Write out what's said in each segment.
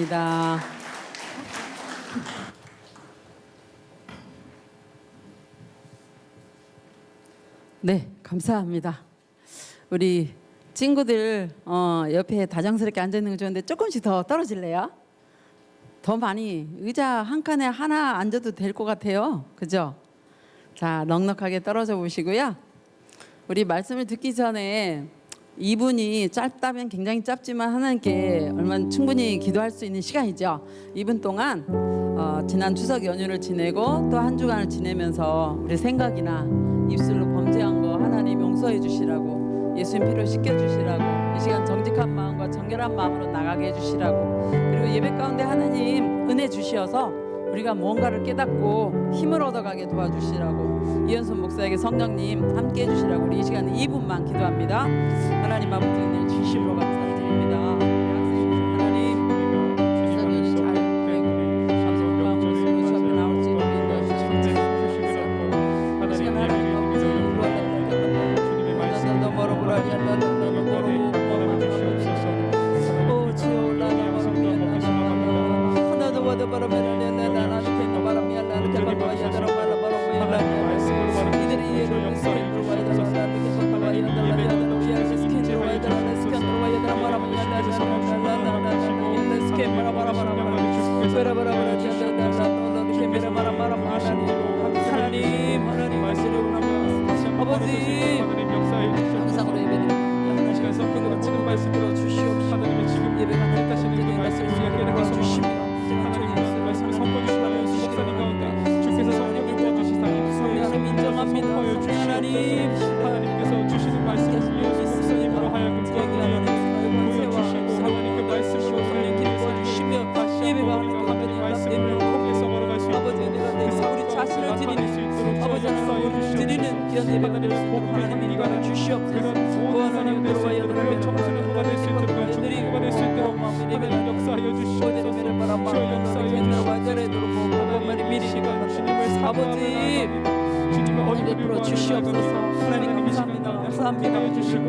감사합니다. 네, 감사합니다. 우리 친구들 옆에 다정스럽게 앉아 있는 거 좋은데 조금씩 더 떨어질래요? 더 많이 의자 한 칸에 하나 앉아도 될 것 같아요. 그죠? 자, 넉넉하게 떨어져 보시고요. 우리 말씀을 듣기 전에 2분이 짧다면 굉장히 짧지만 하나님께 얼마나 충분히 기도할 수 있는 시간이죠. 2분 동안 지난 추석 연휴를 지내고 또 한 주간을 지내면서 우리 생각이나 입술로 범죄한 거 하나님 용서해 주시라고, 예수님 피로 씻겨 주시라고, 이 시간 정직한 마음과 정결한 마음으로 나가게 해 주시라고, 그리고 예배 가운데 하나님 은혜 주시어서 우리가 무언가를 깨닫고 힘을 얻어가게 도와주시라고, 이현순 목사에게 성령님 함께 해주시라고 우리 이 시간에 2분만 기도합니다. 하나님 아버지 은혜를 진심으로 감사드립니다. 하나님 주석이 잘 되고 아버지 건강한 모습으로 주 앞에 나올 수 있는 인도해 주시옵소서. 이 시간 하나님 아버지 너 멀어보라니 너 멀어보 오 주여 나도 와도 바라면 아버지 항상으로 예배드립니다. 지금 말씀으로 주시옵시고 예배가 날까지 말씀을 도와주시며 말씀을 선포해주시라는 목사님 가운데 주께서 성령을 부어주시사 성령을 인정합니다. 하나님께서 주시는 말씀을 예수님으로 하여금 보여주시고 하나님 그 말씀으로 성령 기뻐주시며 예배가 하나님 말씀을 통해서 걸어갈 수 있도록 아버지 내가 우리 자신을 드리는 아버지 하나님 드리는 귀한 예배가 될 수 있도록 하나님 이관을 주시옵소서. 또 하나님 들어와야 되는 청소년 도가 될 수 있도록 청소년 도가 될 수 있도록 하나님 역사하여 주시옵소서. 주여 역사하여 주시옵소서. 아버지 주님의 얼굴을 풀어 주시옵소서. 하나님 감사합니다. 감사합니다. 하나님 주시고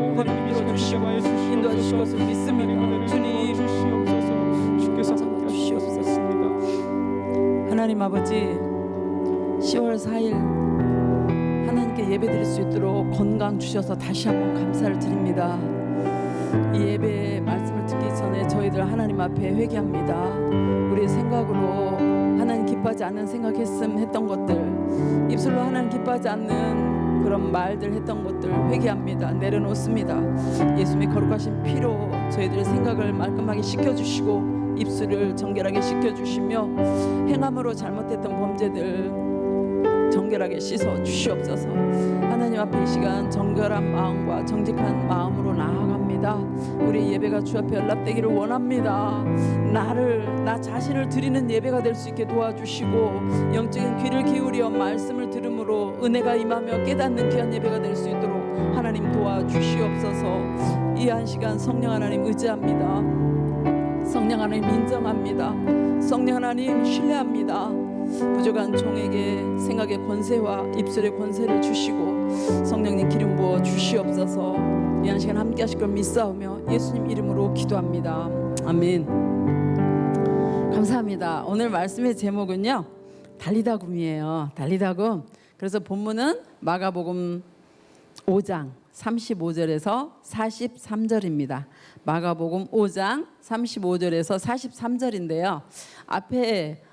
인도해 주실 것을 믿습니다. 주님 주께서 주시옵소서. 하나님 아버지 10월 4일 하나님께 예배드릴 수 있도록 건강 주셔서 다시 한번 감사를 드립니다. 이 예배의 말씀을 듣기 전에 저희들 하나님 앞에 회개합니다. 우리의 생각으로 하나님 기뻐하지 않는 했던 것들, 입술로 하나님 기뻐하지 않는 그런 말들 했던 것들 회개합니다. 내려놓습니다. 예수님의 거룩하신 피로 저희들의 생각을 말끔하게 씻겨주시고 입술을 정결하게 씻겨주시며 행함으로 잘못했던 범죄들 정결하게 씻어 주시옵소서. 하나님 앞에 이 시간 정결한 마음과 정직한 마음으로 나아갑니다. 우리 예배가 주 앞에 연락되기를 원합니다. 나 자신을 드리는 예배가 될 수 있게 도와주시고 영적인 귀를 기울여 말씀을 들음으로 은혜가 임하며 깨닫는 귀한 예배가 될 수 있도록 하나님 도와주시옵소서. 이 한 시간 성령 하나님 의지합니다. 성령 하나님 인정합니다. 성령 하나님 신뢰합니다. 부족한 종에게 생각의 권세와 입술의 권세를 주시고 성령님 기름 부어 주시옵소서. 이 한 시간 함께 하실 걸 믿사오며 예수님 이름으로 기도합니다. 아멘. 감사합니다. 오늘 말씀의 제목은요 달리다굼이에요. 달리다굼. 그래서 본문은 마가복음 5장 35절에서 43절입니다. 마가복음 5장 35절에서 43절인데요. 앞에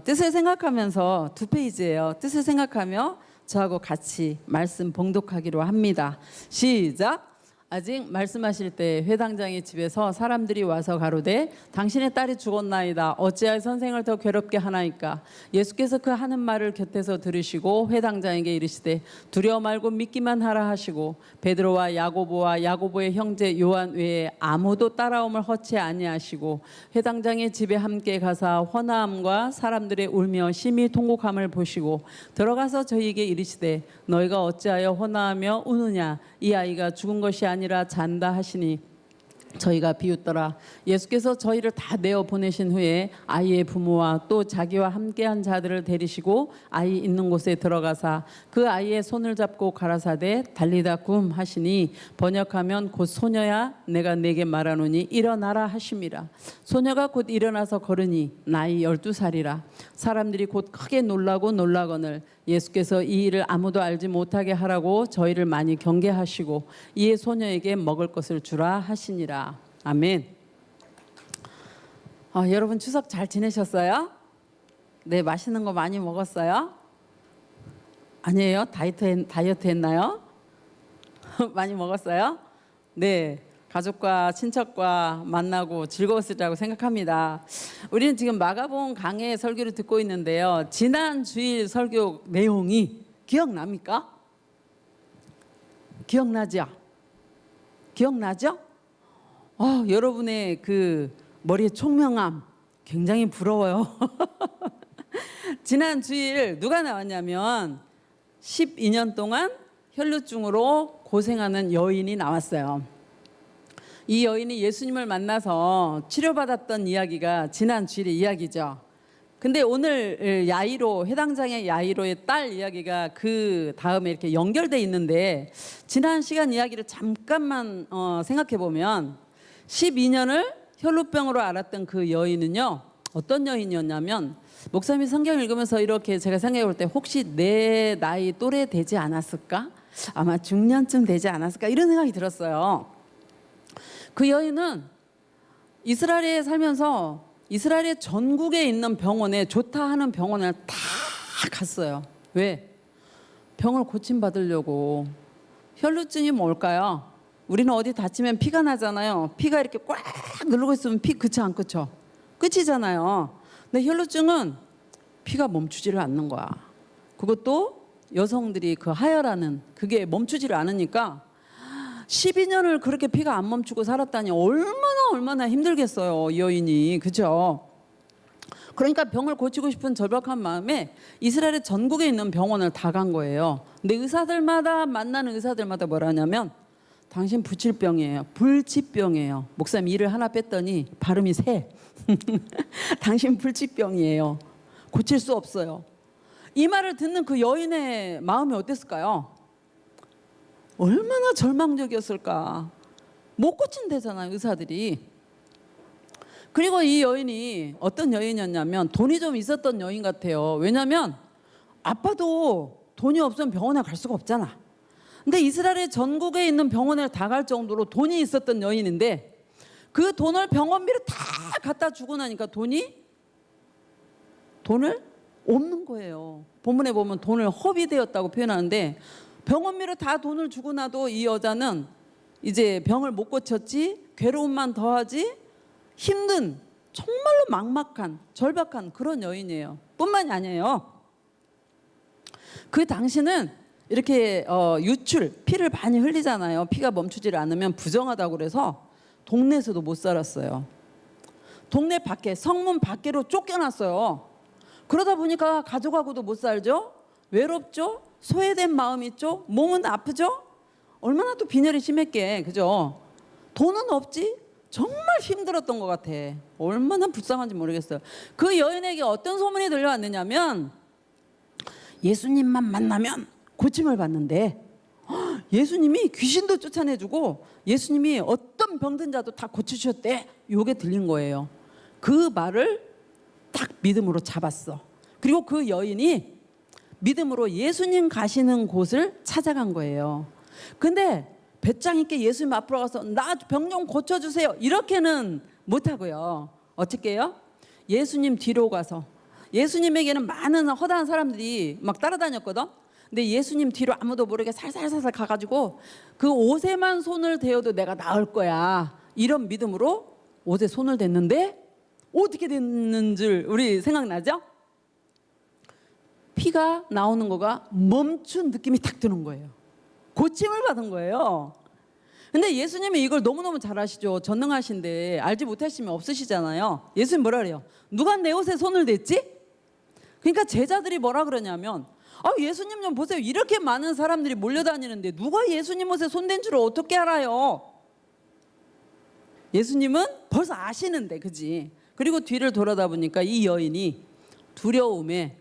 뜻을 생각하면서 2페이지예요. 뜻을 생각하며 저하고 같이 말씀 봉독하기로 합니다. 시작. 아직 말씀하실 때 회당장의 집에서 사람들이 와서 가로되 당신의 딸이 죽었나이다. 어찌하여 선생을 더 괴롭게 하나이까. 예수께서 그 하는 말을 곁에서 들으시고 회당장에게 이르시되 두려워 말고 믿기만 하라 하시고 베드로와 야고보와 야고보의 형제 요한 외에 아무도 따라옴을 허치 아니하시고 회당장의 집에 함께 가사 헌화함과 사람들의 울며 심히 통곡함을 보시고 들어가서 저희에게 이르시되 너희가 어찌하여 헌화하며 우느냐. 이 아이가 죽은 것이 아니라 잔다 하시니 저희가 비웃더라. 예수께서 저희를 다 내어 보내신 후에 아이의 부모와 또 자기와 함께한 자들을 데리시고 아이 있는 곳에 들어가사 그 아이의 손을 잡고 가라사대 달리다 굼 하시니 번역하면 곧 소녀야 내가 네게 말하노니 일어나라 하심이라. 소녀가 곧 일어나서 걸으니 나이 12살이라. 사람들이 곧 크게 놀라고 놀라거늘 예수께서 이 일을 아무도 알지 못하게 하라고 저희를 많이 경계하시고 이에 소녀에게 먹을 것을 주라 하시니라. 아멘. 여러분 추석 잘 지내셨어요? 네, 맛있는 거 많이 먹었어요? 아니에요? 다이어트 했나요? 많이 먹었어요? 네, 가족과 친척과 만나고 즐거웠으리라고 생각합니다. 우리는 지금 마가복음 강해 설교를 듣고 있는데요. 지난 주일 설교 내용이 기억납니까? 기억나죠? 기억나죠? 여러분의 그 머리의 총명함 굉장히 부러워요. 지난 주일 누가 나왔냐면 12년 동안 혈루증으로 고생하는 여인이 나왔어요. 이 여인이 예수님을 만나서 치료받았던 이야기가 지난 주일의 이야기죠. 근데 오늘 야이로, 해당장의 야이로의 딸 이야기가 그 다음에 이렇게 연결돼 있는데 지난 시간 이야기를 잠깐만 생각해 보면 12년을 혈루병으로 앓았던 그 여인은요, 어떤 여인이었냐면, 목사님이 성경 읽으면서 이렇게 제가 생각해 볼 때 혹시 내 나이 또래 되지 않았을까? 아마 중년쯤 되지 않았을까? 이런 생각이 들었어요. 그 여인은 이스라엘에 살면서 이스라엘의 전국에 있는 병원에 좋다 하는 병원을 다 갔어요. 왜? 병을 고침받으려고. 혈루증이 뭘까요? 우리는 어디 다치면 피가 나잖아요. 피가 이렇게 꽉 누르고 있으면 피 그치 안 그쵸? 끝이잖아요. 근데 혈루증은 피가 멈추지를 않는 거야. 그것도 여성들이 그 하혈하는 그게 멈추지를 않으니까 12년을 그렇게 피가 안 멈추고 살았다니 얼마나 힘들겠어요, 이 여인이. 그죠? 그러니까 병을 고치고 싶은 절박한 마음에 이스라엘의 전국에 있는 병원을 다 간 거예요. 근데 만나는 의사들마다 뭐라 하냐면 당신 부칠병이에요. 불치병이에요. 목사님 이를 하나 뺐더니 발음이 새. 당신 불치병이에요. 고칠 수 없어요. 이 말을 듣는 그 여인의 마음이 어땠을까요? 얼마나 절망적이었을까. 못 고친대잖아요, 의사들이. 그리고 이 여인이 어떤 여인이었냐면 돈이 좀 있었던 여인 같아요. 왜냐하면 아빠도 돈이 없으면 병원에 갈 수가 없잖아. 근데 이스라엘의 전국에 있는 병원에 다 갈 정도로 돈이 있었던 여인인데 그 돈을 병원비를 다 갖다 주고 나니까 돈을 없는 거예요. 본문에 보면 돈을 허비되었다고 표현하는데 병원비를 다 돈을 주고 나도 이 여자는 이제 병을 못 고쳤지, 괴로움만 더하지, 힘든 정말로 막막한 절박한 그런 여인이에요. 뿐만이 아니에요. 그 당시는 이렇게 피를 많이 흘리잖아요. 피가 멈추지를 않으면 부정하다고 그래서 동네에서도 못 살았어요. 동네 밖에, 성문 밖으로 쫓겨났어요. 그러다 보니까 가족하고도 못 살죠. 외롭죠. 소외된 마음 있죠. 몸은 아프죠. 얼마나 또 빈혈이 심했게. 그죠? 돈은 없지. 정말 힘들었던 것 같아. 얼마나 불쌍한지 모르겠어요. 그 여인에게 어떤 소문이 들려왔느냐면 예수님만 만나면 고침을 받는데 예수님이 귀신도 쫓아내주고 예수님이 어떤 병든 자도 다 고치셨대. 요게 들린 거예요. 그 말을 딱 믿음으로 잡았어. 그리고 그 여인이 믿음으로 예수님 가시는 곳을 찾아간 거예요. 근데 배짱 있게 예수님 앞으로 가서 나 병 좀 고쳐주세요 이렇게는 못하고요. 어떻게 해요? 예수님 뒤로 가서, 예수님에게는 많은 허다한 사람들이 막 따라다녔거든. 근데 예수님 뒤로 아무도 모르게 살살살살 가가지고 그 옷에만 손을 대어도 내가 나을 거야 이런 믿음으로 옷에 손을 댔는데 어떻게 됐는 줄 우리 생각나죠? 피가 나오는 거가 멈춘 느낌이 탁 드는 거예요. 고침을 받은 거예요. 근데 예수님이 이걸 너무너무 잘 아시죠. 전능하신데 알지 못하시면 없으시잖아요. 예수님 뭐라 그래요? 누가 내 옷에 손을 댔지? 그러니까 제자들이 뭐라 그러냐면 예수님 좀 보세요. 이렇게 많은 사람들이 몰려다니는데 누가 예수님 옷에 손댄 줄을 어떻게 알아요? 예수님은 벌써 아시는데, 그지? 그리고 뒤를 돌아다 보니까 이 여인이 두려움에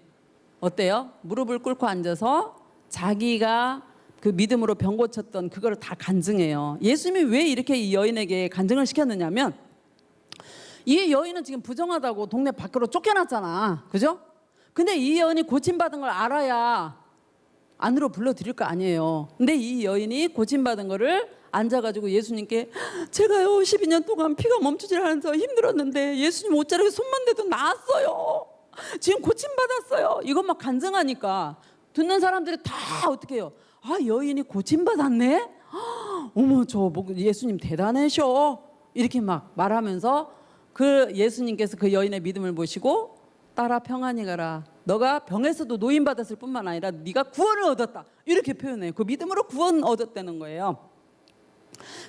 어때요? 무릎을 꿇고 앉아서 자기가 그 믿음으로 병 고쳤던 그거를 다 간증해요. 예수님이 왜 이렇게 이 여인에게 간증을 시켰느냐면, 이 여인은 지금 부정하다고 동네 밖으로 쫓겨났잖아, 그죠? 근데 이 여인이 고침받은 걸 알아야 안으로 불러드릴 거 아니에요. 근데 이 여인이 고침받은 거를 앉아가지고 예수님께, 제가요 12년 동안 피가 멈추질 않아서 힘들었는데 예수님 옷자락에 손만 대도 나았어요. 지금 고침받았어요. 이것만 간증하니까 듣는 사람들이 다 어떻게 해요? 아, 여인이 고침받았네? 어머, 저 예수님 대단하셔. 이렇게 막 말하면서 그 예수님께서 그 여인의 믿음을 보시고, 딸아 평안히 가라. 너가 병에서도 노인받았을 뿐만 아니라 네가 구원을 얻었다. 이렇게 표현해요. 그 믿음으로 구원 얻었다는 거예요.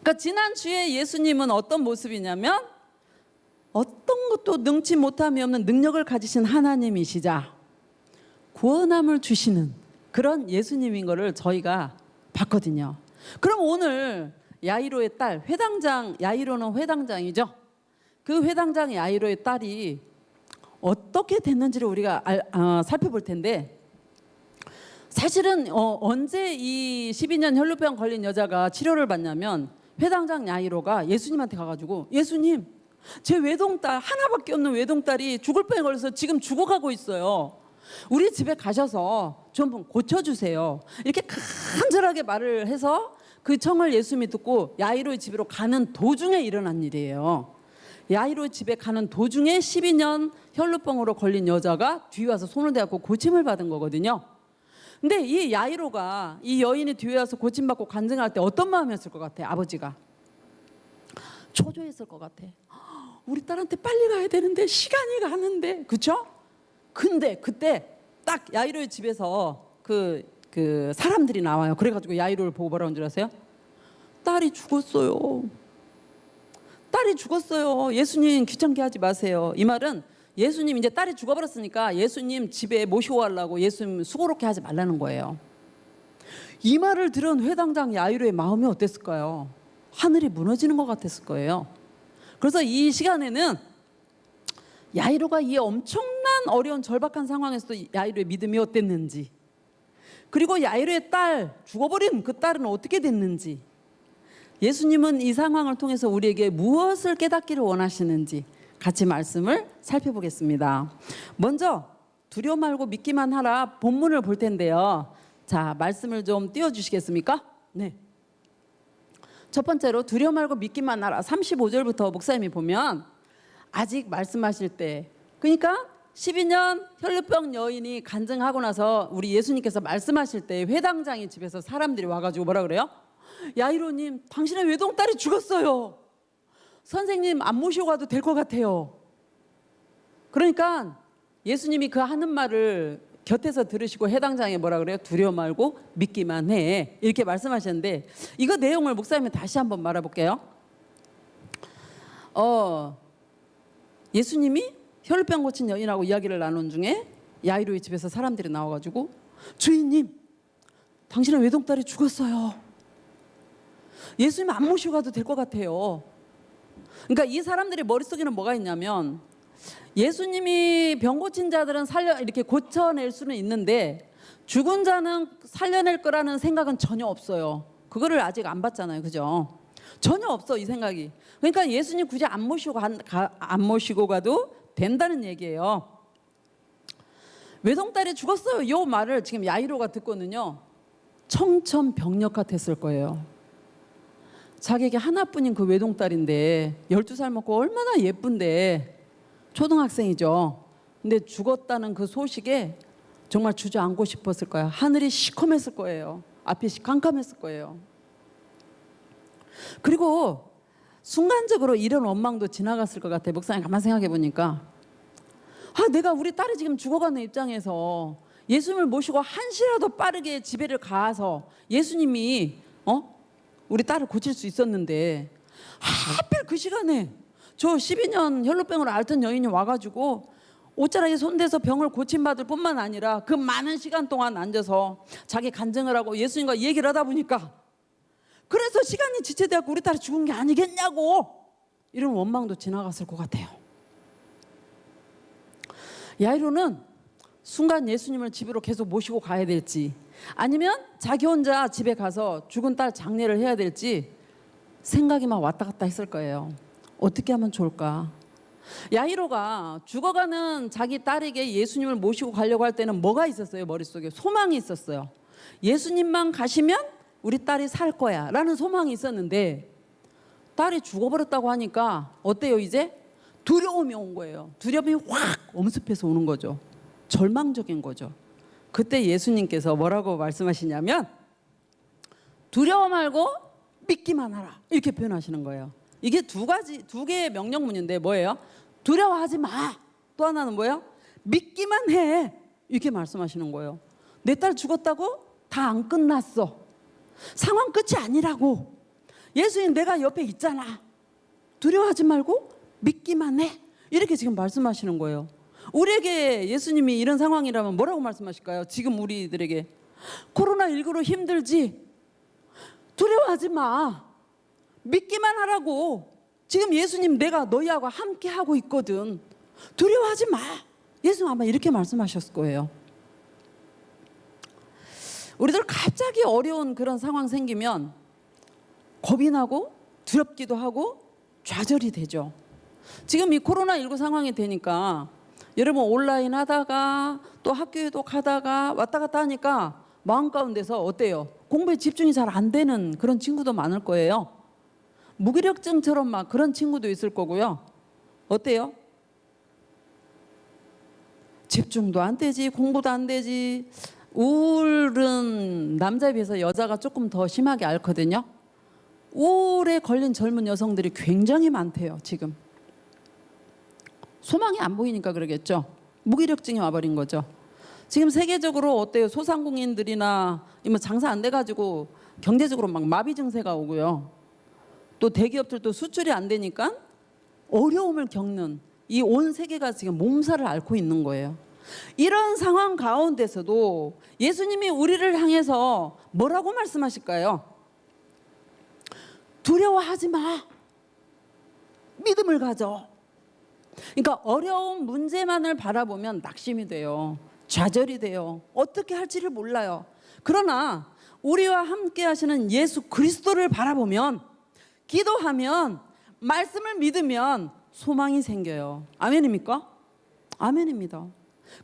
그러니까 지난주에 예수님은 어떤 모습이냐면, 어떤 것도 능치 못함이 없는 능력을 가지신 하나님이시자 구원함을 주시는 그런 예수님인 거를 저희가 봤거든요. 그럼 오늘 야이로의 딸, 회당장, 야이로는 회당장이죠. 그 회당장 야이로의 딸이 어떻게 됐는지를 우리가 살펴볼 텐데, 사실은 언제 이 12년 혈루병 걸린 여자가 치료를 받냐면, 회당장 야이로가 예수님한테 가가지고, 예수님, 제 외동딸, 하나밖에 없는 외동딸이 죽을 병에 걸려서 지금 죽어가고 있어요. 우리 집에 가셔서 좀 고쳐주세요. 이렇게 간절하게 말을 해서 그 청을 예수님이 듣고 야이로의 집으로 가는 도중에 일어난 일이에요. 야이로의 집에 가는 도중에 12년 혈루병으로 걸린 여자가 뒤에 와서 손을 대고 고침을 받은 거거든요. 근데 이 야이로가 이 여인이 뒤에 와서 고침받고 간증할 때 어떤 마음이었을 것 같아? 아버지가 초조했을 것 같아. 우리 딸한테 빨리 가야 되는데 시간이 가는데, 그쵸? 근데 그때 딱 야이로의 집에서 그 사람들이 나와요. 그래가지고 야이로를 보고 뭐라는 줄 아세요? 딸이 죽었어요. 딸이 죽었어요. 예수님 귀찮게 하지 마세요. 이 말은 예수님 이제 딸이 죽어버렸으니까 예수님 집에 모시고 가려고 예수님 수고롭게 하지 말라는 거예요. 이 말을 들은 회당장 야이로의 마음이 어땠을까요? 하늘이 무너지는 것 같았을 거예요. 그래서 이 시간에는 야이로가 이 엄청난 어려운 절박한 상황에서도 야이로의 믿음이 어땠는지, 그리고 야이로의 딸, 죽어버린 그 딸은 어떻게 됐는지, 예수님은 이 상황을 통해서 우리에게 무엇을 깨닫기를 원하시는지 같이 말씀을 살펴보겠습니다. 먼저 두려워 말고 믿기만 하라 본문을 볼 텐데요. 자, 말씀을 좀 띄워주시겠습니까? 네. 첫 번째로 두려워 말고 믿기만 하라 35절부터 목사님이 보면, 아직 말씀하실 때, 그러니까 12년 혈루병 여인이 간증하고 나서 우리 예수님께서 말씀하실 때 회당장의 집에서 사람들이 와가지고 뭐라 그래요? 야이로님, 당신의 외동딸이 죽었어요. 선생님 안 모시고 가도 될 것 같아요. 그러니까 예수님이 그 하는 말을 곁에서 들으시고 해당장에 뭐라 그래요? 두려워 말고 믿기만 해, 이렇게 말씀하셨는데, 이거 내용을 목사님이 다시 한번 말해볼게요. 예수님이 혈루병 고친 여인하고 이야기를 나눈 중에 야이로의 집에서 사람들이 나와가지고, 주인님, 당신의 외동딸이 죽었어요. 예수님 안 모시고 가도 될 것 같아요. 그러니까 이 사람들의 머릿속에는 뭐가 있냐면, 예수님이 병 고친 자들은 이렇게 고쳐낼 수는 있는데 죽은 자는 살려낼 거라는 생각은 전혀 없어요. 그거를 아직 안 봤잖아요, 그죠? 전혀 없어, 이 생각이. 그러니까 예수님 굳이 안 모시고 가도 된다는 얘기예요. 외동딸이 죽었어요, 이 말을 지금 야이로가 듣고는요, 청천벽력 같았을 거예요. 자기에게 하나뿐인 그 외동딸인데 12살 먹고 얼마나 예쁜데, 초등학생이죠. 근데 죽었다는 그 소식에 정말 주저앉고 싶었을 거야. 하늘이 시커맸을 거예요. 앞이 깜깜했을 거예요. 그리고 순간적으로 이런 원망도 지나갔을 것 같아요. 목사님 가만 생각해 보니까, 내가 우리 딸이 지금 죽어가는 입장에서 예수님을 모시고 한시라도 빠르게 집에를 가서 예수님이 우리 딸을 고칠 수 있었는데, 하필 그 시간에 저 12년 혈루병으로 앓던 여인이 와가지고 옷자락에 손대서 병을 고침받을 뿐만 아니라 그 많은 시간 동안 앉아서 자기 간증을 하고 예수님과 얘기를 하다 보니까, 그래서 시간이 지체되었고 우리 딸이 죽은 게 아니겠냐고 이런 원망도 지나갔을 것 같아요. 야이로는 순간 예수님을 집으로 계속 모시고 가야 될지, 아니면 자기 혼자 집에 가서 죽은 딸 장례를 해야 될지 생각이 막 왔다 갔다 했을 거예요. 어떻게 하면 좋을까? 야이로가 죽어가는 자기 딸에게 예수님을 모시고 가려고 할 때는 뭐가 있었어요? 머릿속에 소망이 있었어요. 예수님만 가시면 우리 딸이 살 거야 라는 소망이 있었는데, 딸이 죽어버렸다고 하니까 어때요? 이제 두려움이 온 거예요. 두려움이 확 엄습해서 오는 거죠. 절망적인 거죠. 그때 예수님께서 뭐라고 말씀하시냐면, 두려워 말고 믿기만 하라, 이렇게 표현하시는 거예요. 이게 두 개의 명령문인데 뭐예요? 두려워하지 마. 또 하나는 뭐예요? 믿기만 해. 이렇게 말씀하시는 거예요. 내 딸 죽었다고? 다 안 끝났어. 상황 끝이 아니라고. 예수님 내가 옆에 있잖아. 두려워하지 말고 믿기만 해. 이렇게 지금 말씀하시는 거예요. 우리에게 예수님이 이런 상황이라면 뭐라고 말씀하실까요? 지금 우리들에게 코로나19로 힘들지? 두려워하지 마. 믿기만 하라고. 지금 예수님 내가 너희하고 함께 하고 있거든. 두려워하지 마. 예수님 아마 이렇게 말씀하셨을 거예요. 우리들 갑자기 어려운 그런 상황 생기면 겁이 나고 두렵기도 하고 좌절이 되죠. 지금 이 코로나19 상황이 되니까 여러분 온라인 하다가 또 학교에도 가다가 왔다 갔다 하니까 마음 가운데서 어때요? 공부에 집중이 잘 안 되는 그런 친구도 많을 거예요. 무기력증처럼 막 그런 친구도 있을 거고요. 어때요? 집중도 안 되지, 공부도 안 되지. 우울은 남자에 비해서 여자가 조금 더 심하게 앓거든요. 우울에 걸린 젊은 여성들이 굉장히 많대요. 지금 소망이 안 보이니까 그러겠죠. 무기력증이 와버린 거죠. 지금 세계적으로 어때요? 소상공인들이나 장사 안 돼가지고 경제적으로 막 마비 증세가 오고요. 또 대기업들도 수출이 안 되니까 어려움을 겪는 이 온 세계가 지금 몸살을 앓고 있는 거예요. 이런 상황 가운데서도 예수님이 우리를 향해서 뭐라고 말씀하실까요? 두려워하지 마. 믿음을 가져. 그러니까 어려운 문제만을 바라보면 낙심이 돼요. 좌절이 돼요. 어떻게 할지를 몰라요. 그러나 우리와 함께 하시는 예수 그리스도를 바라보면, 기도하면, 말씀을 믿으면 소망이 생겨요. 아멘입니까? 아멘입니다.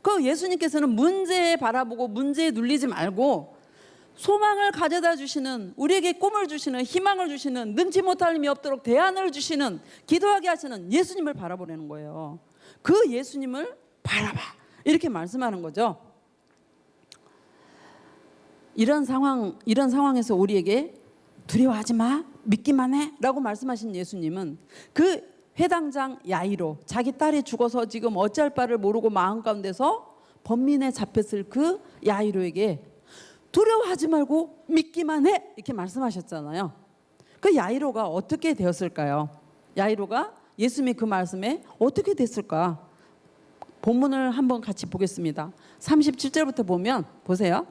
그 예수님께서는 문제에 바라보고 문제에 눌리지 말고 소망을 가져다 주시는, 우리에게 꿈을 주시는, 희망을 주시는, 능치 못할 힘이 없도록 대안을 주시는, 기도하게 하시는 예수님을 바라보라는 거예요. 그 예수님을 바라봐, 이렇게 말씀하는 거죠. 이런 상황에서 우리에게 두려워하지 마, 믿기만 해 라고 말씀하신 예수님은 그 회당장 야이로, 자기 딸이 죽어서 지금 어찌할 바를 모르고 마음 가운데서 번민에 잡혔을 그 야이로에게 두려워하지 말고 믿기만 해, 이렇게 말씀하셨잖아요. 그 야이로가 어떻게 되었을까요? 야이로가 예수님의 그 말씀에 어떻게 됐을까? 본문을 한번 같이 보겠습니다. 37절부터 보면 보세요.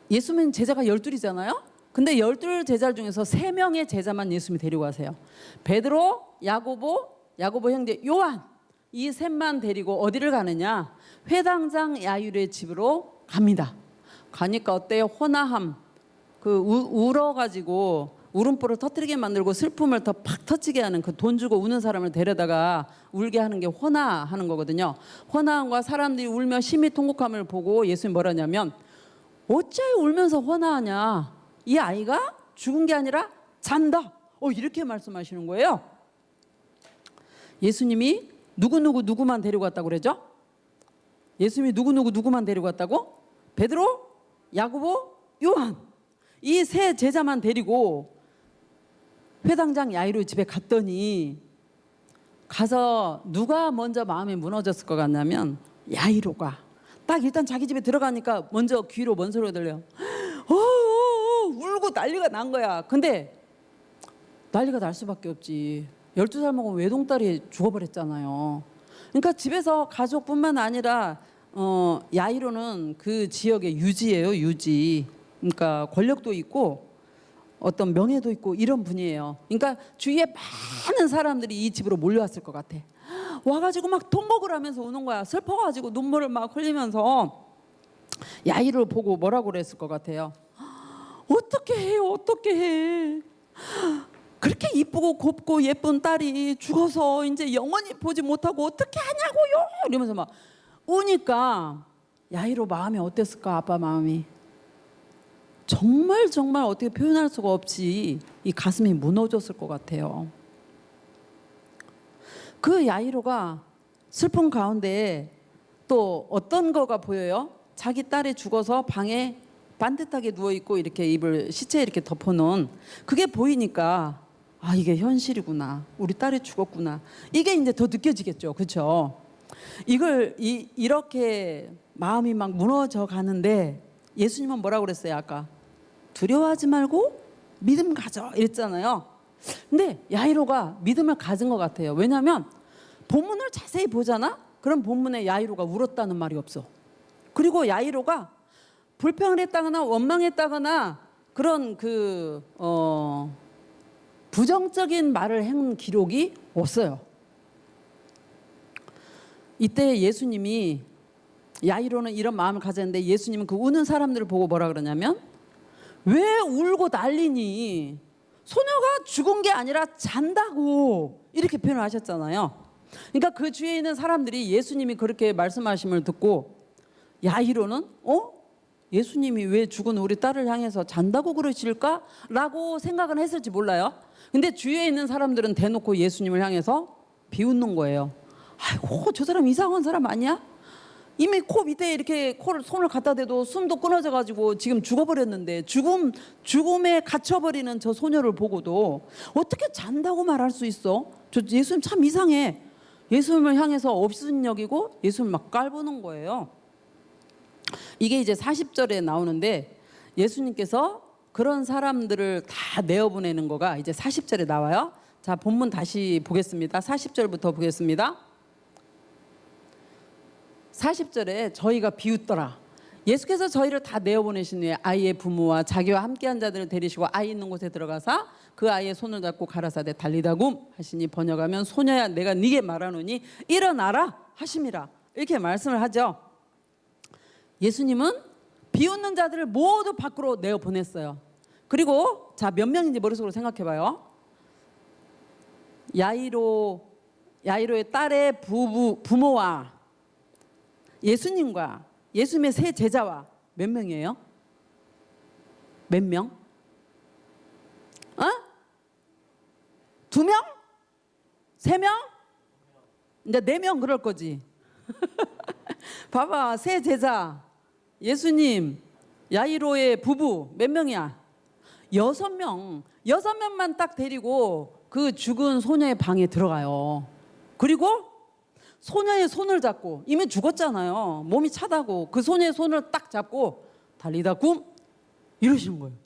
예수님은 제자가 12이잖아요. 근데 12 제자 중에서 3명의 제자만 예수님이 데리고 가세요. 베드로, 야고보 형제 요한, 이 셋만 데리고 어디를 가느냐? 회당장 야이로의 집으로 갑니다. 가니까 어때요? 호나함, 울어가지고 울음보를 터뜨리게 만들고 슬픔을 더 팍 터지게 하는, 그 돈 주고 우는 사람을 데려다가 울게 하는 게 호나하는 거거든요. 호나함과 사람들이 울며 심히 통곡함을 보고 예수님이 뭐라냐면, 어째 울면서 호나하냐? 이 아이가 죽은 게 아니라 잔다. 이렇게 말씀하시는 거예요. 예수님이 누구만 데리고 갔다고 그러죠? 예수님이 누구만 데리고 갔다고? 베드로, 야고보, 요한, 이 세 제자만 데리고 회당장 야이로 집에 갔더니, 가서 누가 먼저 마음이 무너졌을 것 같냐면 야이로가 딱 일단 자기 집에 들어가니까 먼저 귀로 뭔 소리가 들려요? 울고 난리가 난 거야. 근데 난리가 날 수밖에 없지. 12살 먹은 외동딸이 죽어버렸잖아요. 그러니까 집에서 가족뿐만 아니라 야이로는 그 지역의 유지예요. 유지. 그러니까 권력도 있고 어떤 명예도 있고 이런 분이에요. 그러니까 주위에 많은 사람들이 이 집으로 몰려왔을 것 같아. 와가지고 막 통곡을 하면서 우는 거야. 슬퍼가지고 눈물을 막 흘리면서 야이를 보고 뭐라고 그랬을 것 같아요. 어떻게 해요? 어떻게 해? 그렇게 이쁘고 곱고 예쁜 딸이 죽어서 이제 영원히 보지 못하고 어떻게 하냐고요? 이러면서 막 우니까 야이로 마음이 어땠을까? 아빠 마음이 정말 어떻게 표현할 수가 없이 이 가슴이 무너졌을 것 같아요. 그 야이로가 슬픈 가운데 또 어떤 거가 보여요? 자기 딸이 죽어서 방에 반듯하게 누워있고 이렇게 입을 시체에 이렇게 덮어놓은 그게 보이니까 아, 이게 현실이구나. 우리 딸이 죽었구나. 이게 이제 더 느껴지겠죠. 그렇죠? 이렇게 마음이 막 무너져 가는데 예수님은 뭐라고 그랬어요? 아까 두려워하지 말고 믿음 가져 이랬잖아요. 근데 야이로가 믿음을 가진 것 같아요. 왜냐하면 본문을 자세히 보잖아? 그럼 본문에 야이로가 울었다는 말이 없어. 그리고 야이로가 불평을 했다거나 원망했다거나 그런 부정적인 말을 한 기록이 없어요. 이때 예수님이 야이로는 이런 마음을 가졌는데 예수님은 그 우는 사람들을 보고 뭐라 그러냐면 왜 울고 난리니? 소녀가 죽은 게 아니라 잔다고 이렇게 표현을 하셨잖아요. 그러니까 그 주위에 있는 사람들이 예수님이 그렇게 말씀하심을 듣고 야이로는 예수님이 왜 죽은 우리 딸을 향해서 잔다고 그러실까? 라고 생각은 했을지 몰라요. 근데 주위에 있는 사람들은 대놓고 예수님을 향해서 비웃는 거예요. 아이고 저 사람 이상한 사람 아니야? 이미 코 밑에 이렇게 손을 갖다 대도 숨도 끊어져 가지고 지금 죽어버렸는데 죽음에 갇혀버리는 저 소녀를 보고도 어떻게 잔다고 말할 수 있어? 저 예수님 참 이상해. 예수님을 향해서 업신여기고 예수님을 막 깔보는 거예요. 이게 이제 40절에 나오는데 예수님께서 그런 사람들을 다 내어보내는 거가 이제 40절에 나와요. 자, 본문 다시 보겠습니다. 40절부터 보겠습니다. 40절에 저희가 비웃더라. 예수께서 저희를 다 내어보내신 후에 아이의 부모와 자기와 함께한 자들을 데리시고 아이 있는 곳에 들어가사 그 아이의 손을 잡고 가라사대 달리다굼 하시니 번역하면 소녀야 내가 네게 말하노니 일어나라 하심이라 이렇게 말씀을 하죠. 예수님은 비웃는 자들을 모두 밖으로 내어보냈어요. 그리고 자, 몇 명인지 머릿속으로 생각해봐요. 야이로의 딸의 부모와 예수님과 예수님의 세 제자와 몇 명이에요? 몇 명? 2명? 3명? 이제 4명 그럴 거지. 봐봐, 세 제자, 예수님, 야이로의 부부 몇 명이야? 6명. 6명만 딱 데리고 그 죽은 소녀의 방에 들어가요. 그리고 소녀의 손을 잡고 이미 죽었잖아요. 몸이 차다고 그 소녀의 손을 딱 잡고 달리다굼 이러시는 거예요.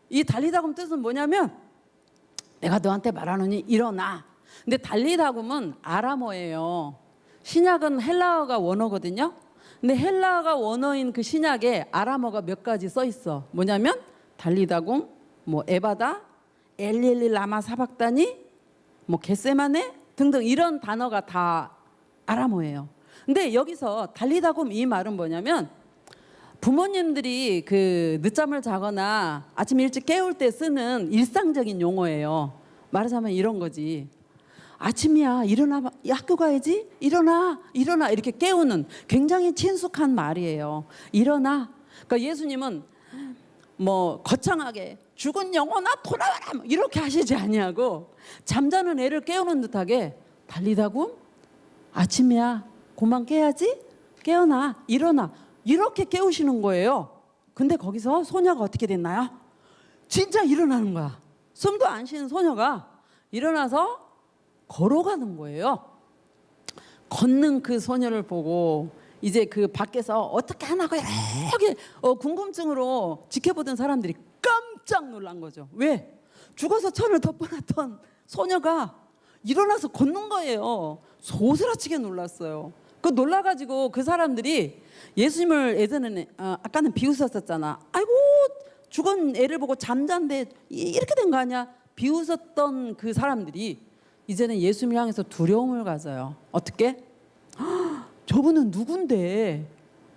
이 달리다굼 뜻은 뭐냐면 내가 너한테 말하노니 일어나. 근데 달리다굼은 아람어예요. 신약은 헬라어가 원어거든요. 근데 헬라어가 원어인 그 신약에 아람어가 몇 가지 써 있어. 뭐냐면 달리다굼, 뭐 에바다, 엘리엘리 라마 사박다니, 뭐 겟세마네 등등 이런 단어가 다 아람어예요. 근데 여기서 달리다굼 이 말은 뭐냐면 부모님들이 그 늦잠을 자거나 아침 일찍 깨울 때 쓰는 일상적인 용어예요. 말하자면 이런 거지. 아침이야, 일어나, 학교 가야지, 일어나 이렇게 깨우는 굉장히 친숙한 말이에요. 일어나. 그러니까 예수님은 뭐 거창하게 죽은 영혼아 돌아와라 이렇게 하시지 아니하고 잠자는 애를 깨우는 듯하게 달리다굼 아침이야, 그만 깨야지, 깨어나, 일어나 이렇게 깨우시는 거예요. 근데 거기서 소녀가 어떻게 됐나요? 진짜 일어나는 거야. 숨도 안 쉬는 소녀가 일어나서 걸어가는 거예요. 걷는 그 소녀를 보고 이제 그 밖에서 어떻게 하나고 이렇게 궁금증으로 지켜보던 사람들이 깜짝 놀란 거죠. 왜? 죽어서 천을 덮어놨던 소녀가 일어나서 걷는 거예요. 소스라치게 놀랐어요. 그 놀라가지고 그 사람들이 예수님을 예전에는 아까는 비웃었었잖아. 아이고 죽은 애를 보고 잠잔데 이렇게 된 거 아니야? 비웃었던 그 사람들이 이제는 예수님을 향해서 두려움을 가져요. 어떻게? 저분은 누군데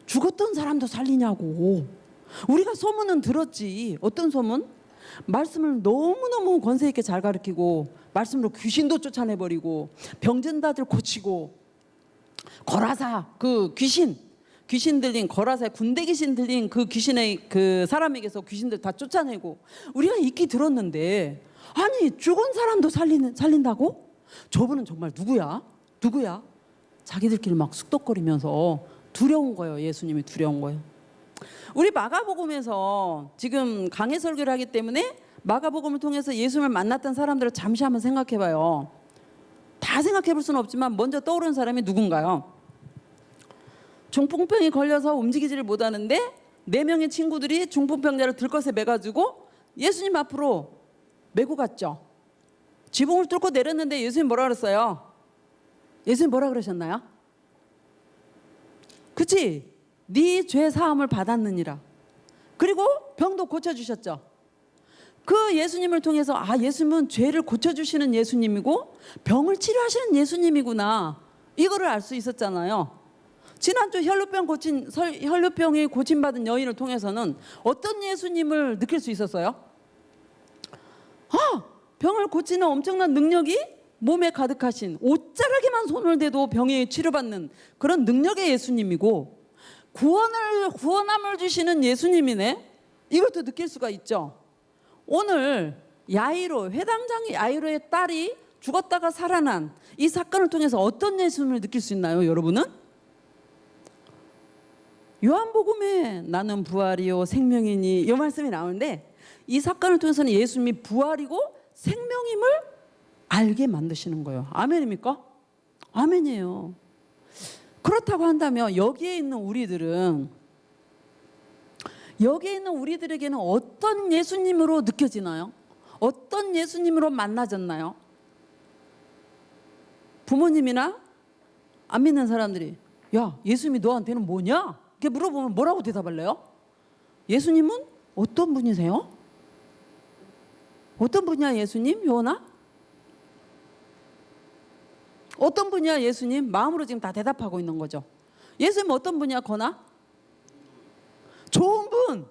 죽었던 사람도 살리냐고. 우리가 소문은 들었지. 어떤 소문? 말씀을 너무너무 권세 있게 잘 가르치고 말씀으로 귀신도 쫓아내버리고 병든 자들 고치고, 거라사 그 귀신 들린 거라사에 군대 귀신 들린 그 귀신의 그 사람에게서 귀신들 다 쫓아내고 우리가 익히 들었는데, 아니 죽은 사람도 살린다고? 저분은 정말 누구야? 자기들끼리 막 쑥덕거리면서 두려운 거예요. 예수님이 두려운 거예요. 우리 마가복음에서 지금 강해 설교를 하기 때문에 마가복음을 통해서 예수님을 만났던 사람들을 잠시 한번 생각해 봐요. 다 생각해 볼 수는 없지만 먼저 떠오르는 사람이 누군가요? 중풍병이 걸려서 움직이지를 못하는데 4명의 친구들이 중풍병자를 들것에 매가지고 예수님 앞으로 메고 갔죠. 지붕을 뚫고 내렸는데 예수님 뭐라 그랬어요? 예수님 뭐라 그러셨나요? 그치? 네 죄 사함을 받았느니라. 그리고 병도 고쳐주셨죠. 그 예수님을 통해서 예수님은 죄를 고쳐주시는 예수님이고 병을 치료하시는 예수님이구나, 이거를 알 수 있었잖아요. 지난주 혈루병이 고침받은 여인을 통해서는 어떤 예수님을 느낄 수 있었어요? 병을 고치는 엄청난 능력이 몸에 가득하신, 옷자락에만 손을 대도 병이 치료받는 그런 능력의 예수님이고, 구원함을 주시는 예수님이네, 이것도 느낄 수가 있죠. 오늘 회당장 야이로의 딸이 죽었다가 살아난 이 사건을 통해서 어떤 예수님을 느낄 수 있나요, 여러분은? 요한복음에 나는 부활이요 생명이니 이 말씀이 나오는데, 이 사건을 통해서는 예수님이 부활이고 생명임을 알게 만드시는 거예요. 아멘입니까? 아멘이에요. 그렇다고 한다면 여기에 있는 우리들에게는 어떤 예수님으로 느껴지나요? 어떤 예수님으로 만나졌나요? 부모님이나 안 믿는 사람들이 야, 예수님이 너한테는 뭐냐? 이렇게 물어보면 뭐라고 대답할래요? 예수님은 어떤 분이세요? 어떤 분이야 예수님? 요나? 어떤 분이야 예수님? 마음으로 지금 다 대답하고 있는 거죠. 예수님 어떤 분이야 거나? 좋은 분.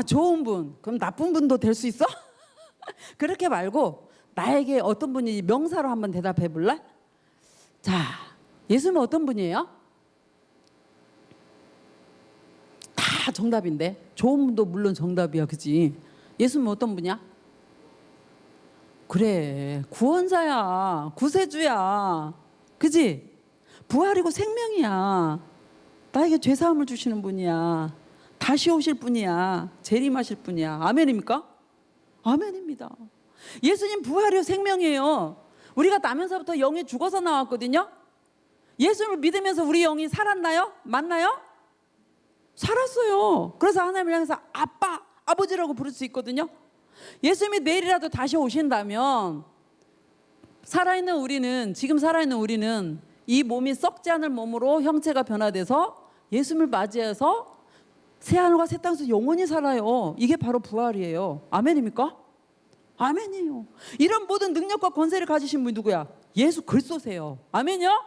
좋은 분. 그럼 나쁜 분도 될 수 있어? 그렇게 말고 나에게 어떤 분인지 명사로 한번 대답해 볼래? 자, 예수님은 어떤 분이에요? 다 정답인데. 좋은 분도 물론 정답이야, 그치? 예수님은 어떤 분이야? 그래, 구원자야, 구세주야, 그치? 부활이고 생명이야. 나에게 죄사함을 주시는 분이야. 다시 오실 분이야. 재림하실 분이야. 아멘입니까? 아멘입니다. 예수님 부활이요 생명이에요. 우리가 나면서부터 영이 죽어서 나왔거든요. 예수님을 믿으면서 우리 영이 살았나요? 맞나요? 살았어요. 그래서 하나님을 향해서 아빠, 아버지라고 부를 수 있거든요. 예수님이 내일이라도 다시 오신다면 지금 살아있는 우리는 이 몸이 썩지 않을 몸으로 형체가 변화돼서 예수님을 맞이해서 새하늘과 새 땅에서 영원히 살아요. 이게 바로 부활이에요. 아멘입니까? 아멘이에요. 이런 모든 능력과 권세를 가지신 분이 누구야? 예수 그리스도세요. 아멘이요?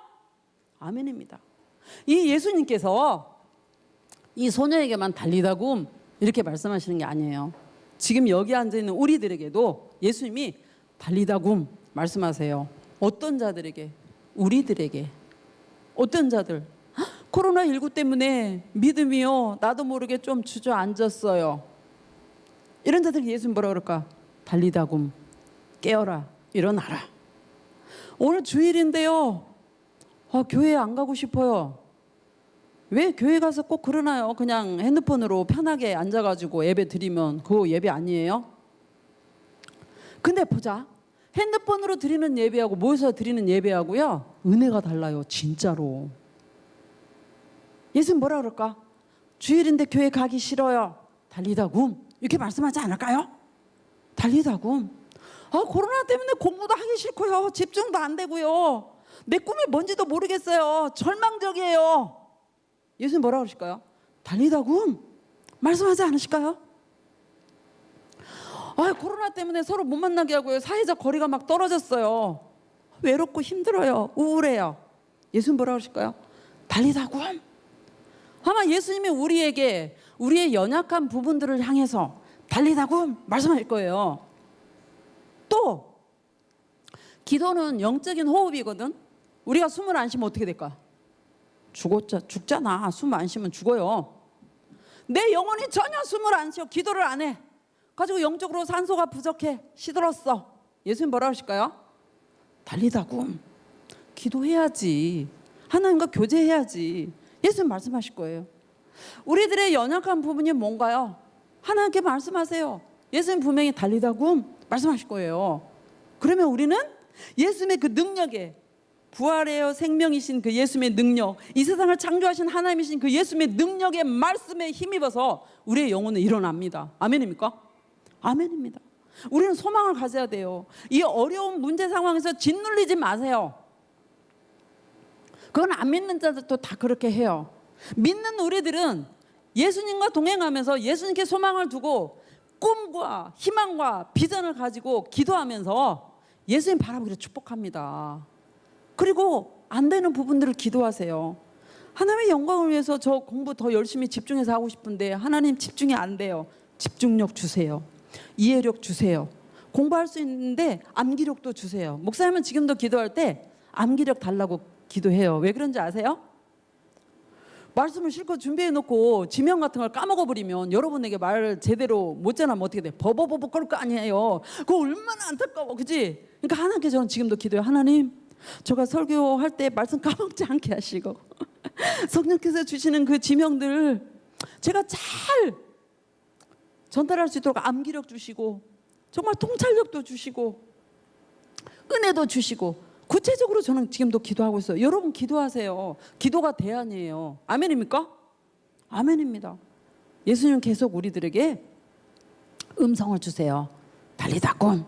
아멘입니다. 이 예수님께서 이 소녀에게만 달리다굼 이렇게 말씀하시는 게 아니에요. 지금 여기 앉아있는 우리들에게도 예수님이 달리다굼 말씀하세요. 어떤 자들에게? 우리들에게. 어떤 자들? 코로나19 때문에 믿음이요 나도 모르게 좀 주저앉았어요. 이런 자들 예수님 뭐라 그럴까? 달리다굼, 깨어라, 일어나라. 오늘 주일인데요, 교회에 안 가고 싶어요. 왜 교회 가서 꼭 그러나요? 그냥 핸드폰으로 편하게 앉아가지고 예배 드리면 그거 예배 아니에요? 근데 보자, 핸드폰으로 드리는 예배하고 모여서 드리는 예배하고요 은혜가 달라요. 진짜로. 예수님 뭐라 그럴까? 주일인데 교회 가기 싫어요. 달리다굼. 이렇게 말씀하지 않을까요? 달리다굼. 코로나 때문에 공부도 하기 싫고요. 집중도 안 되고요. 내 꿈이 뭔지도 모르겠어요. 절망적이에요. 예수님 뭐라 그러실까요? 달리다굼. 말씀하지 않으실까요? 아, 코로나 때문에 서로 못 만나게 하고요. 사회적 거리가 막 떨어졌어요. 외롭고 힘들어요. 우울해요. 예수님 뭐라고 하실까요? 달리다굼. 아마 예수님이 우리에게 우리의 연약한 부분들을 향해서 달리다굼 말씀하실 거예요. 또 기도는 영적인 호흡이거든. 우리가 숨을 안 쉬면 어떻게 될까? 죽잖아. 숨 안 쉬면 죽어요. 내 영혼이 전혀 숨을 안 쉬어. 기도를 안 해. 가지고 영적으로 산소가 부족해. 시들었어. 예수님 뭐라고 하실까요? 달리다굼. 기도해야지. 하나님과 교제해야지. 예수님 말씀하실 거예요. 우리들의 연약한 부분이 뭔가요? 하나님께 말씀하세요. 예수님 분명히 달리다굼 말씀하실 거예요. 그러면 우리는 예수님의 그 능력에, 부활의 생명이신 그 예수님의 능력, 이 세상을 창조하신 하나님이신 그 예수님의 능력의 말씀에 힘입어서 우리의 영혼은 일어납니다. 아멘입니까? 아멘입니다. 우리는 소망을 가져야 돼요. 이 어려운 문제 상황에서 짓눌리지 마세요. 그건 안 믿는 자들도 다 그렇게 해요. 믿는 우리들은 예수님과 동행하면서 예수님께 소망을 두고 꿈과 희망과 비전을 가지고 기도하면서 예수님 바라보기를 축복합니다. 그리고 안 되는 부분들을 기도하세요. 하나님의 영광을 위해서 저 공부 더 열심히 집중해서 하고 싶은데 하나님 집중이 안 돼요. 집중력 주세요. 이해력 주세요. 공부할 수 있는데 암기력도 주세요. 목사님은 지금도 기도할 때 암기력 달라고 기도해요. 왜 그런지 아세요? 말씀을 실컷 준비해 놓고 지명 같은 걸 까먹어버리면 여러분에게 말을 제대로 못 전하면 어떻게 돼? 버버버버 그럴 거 아니에요. 그거 얼마나 안타까워. 그치? 그러니까 하나님께 저는 지금도 기도해요. 하나님, 제가 설교할 때 말씀 까먹지 않게 하시고 성령께서 주시는 그 지명들 제가 잘 전달할 수 있도록 암기력 주시고 정말 통찰력도 주시고 은혜도 주시고 구체적으로 저는 지금도 기도하고 있어요. 여러분 기도하세요. 기도가 대안이에요. 아멘입니까? 아멘입니다. 예수님 계속 우리들에게 음성을 주세요. 달리다굼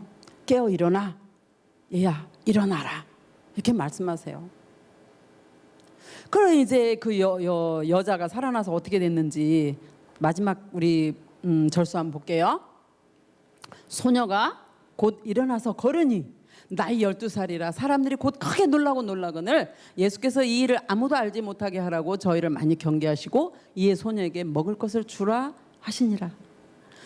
깨어 일어나. 얘야 일어나라. 이렇게 말씀하세요. 그럼 이제 그 여자가 살아나서 어떻게 됐는지 마지막 우리 절수 한번 볼게요. 소녀가 곧 일어나서 걸으니 나이 12살이라 사람들이 곧 크게 놀라거늘 예수께서 이 일을 아무도 알지 못하게 하라고 저희를 많이 경계하시고 이에 소녀에게 먹을 것을 주라 하시니라.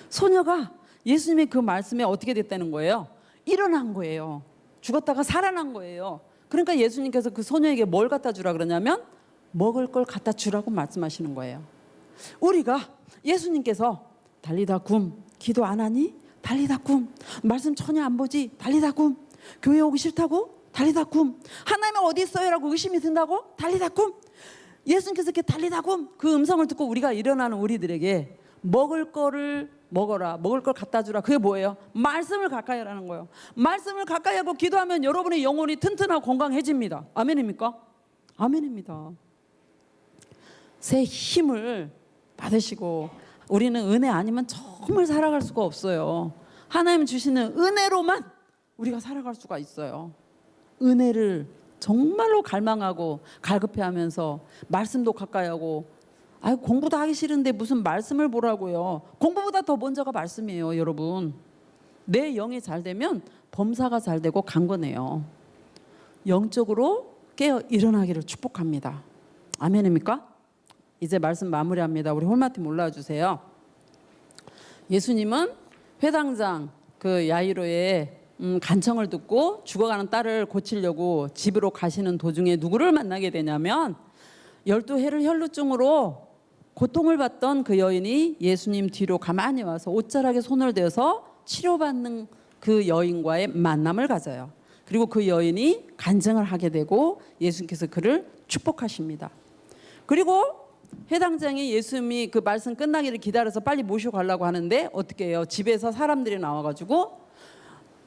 소녀가 예수님의 그 말씀에 어떻게 됐다는 거예요? 일어난 거예요. 죽었다가 살아난 거예요. 그러니까 예수님께서 그 소녀에게 뭘 갖다 주라 그러냐면 먹을 걸 갖다 주라고 말씀하시는 거예요. 우리가 예수님께서 달리다굼 기도 안 하니? 달리다굼 말씀 전혀 안 보지? 달리다굼 교회 오기 싫다고? 달리다굼 하나님은 어디 있어요? 라고 의심이 든다고? 달리다굼 예수님께서 이렇게 달리다굼 그 음성을 듣고 우리가 일어나는 우리들에게 먹을 거를 먹어라. 먹을 걸 갖다 주라. 그게 뭐예요? 말씀을 가까이 하라는 거예요. 말씀을 가까이 하고 기도하면 여러분의 영혼이 튼튼하고 건강해집니다. 아멘입니까? 아멘입니다. 새 힘을 받으시고 우리는 은혜 아니면 정말 살아갈 수가 없어요. 하나님 주시는 은혜로만 우리가 살아갈 수가 있어요. 은혜를 정말로 갈망하고 갈급해하면서 말씀도 가까이 하고 공부도 하기 싫은데 무슨 말씀을 보라고요. 공부보다 더 먼저가 말씀이에요. 여러분 내 영이 잘 되면 범사가 잘 되고 강건해요. 영적으로 깨어 일어나기를 축복합니다. 아멘입니까? 이제 말씀 마무리합니다. 우리 홀마팀 올라와 주세요. 예수님은 회당장 그 야이로의 간청을 듣고 죽어가는 딸을 고치려고 집으로 가시는 도중에 누구를 만나게 되냐면 12해를 혈루증으로 고통을 받던 그 여인이 예수님 뒤로 가만히 와서 옷자락에 손을 대어서 치료받는 그 여인과의 만남을 가져요. 그리고 그 여인이 간증을 하게 되고 예수님께서 그를 축복하십니다. 그리고 회당장이 예수님이 그 말씀 끝나기를 기다려서 빨리 모시고 가려고 하는데 어떻게 해요? 집에서 사람들이 나와가지고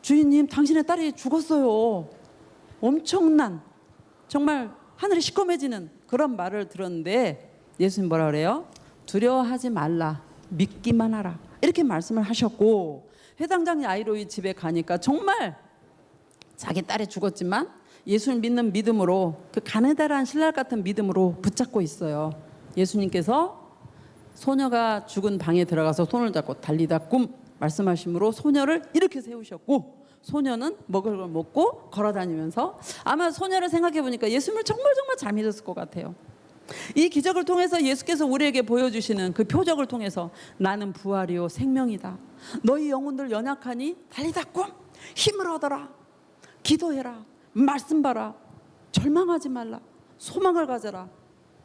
주인님 당신의 딸이 죽었어요. 엄청난 정말 하늘이 시커매지는 그런 말을 들었는데 예수님 뭐라 그래요? 두려워하지 말라. 믿기만 하라. 이렇게 말씀을 하셨고 회당장 야이로의 집에 가니까 정말 자기 딸이 죽었지만 예수를 믿는 믿음으로 그 가느다란 신랄 같은 믿음으로 붙잡고 있어요. 예수님께서 소녀가 죽은 방에 들어가서 손을 잡고 달리다굼 말씀하심으로 소녀를 이렇게 세우셨고, 소녀는 먹을 걸 먹고 걸어다니면서, 아마 소녀를 생각해 보니까 예수님을 정말 잘 믿었을 것 같아요. 이 기적을 통해서 예수께서 우리에게 보여주시는 그 표적을 통해서 나는 부활이요 생명이다. 너희 영혼들 연약하니 달리다 꿈 힘을 얻어라. 기도해라. 말씀 봐라. 절망하지 말라. 소망을 가져라.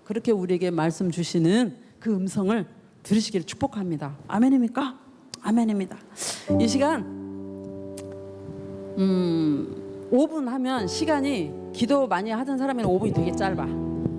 그렇게 우리에게 말씀 주시는 그 음성을 들으시기를 축복합니다. 아멘입니까? 아멘입니다. 이 시간 5분 하면 시간이, 기도 많이 하던 사람에는 5분이 되게 짧아.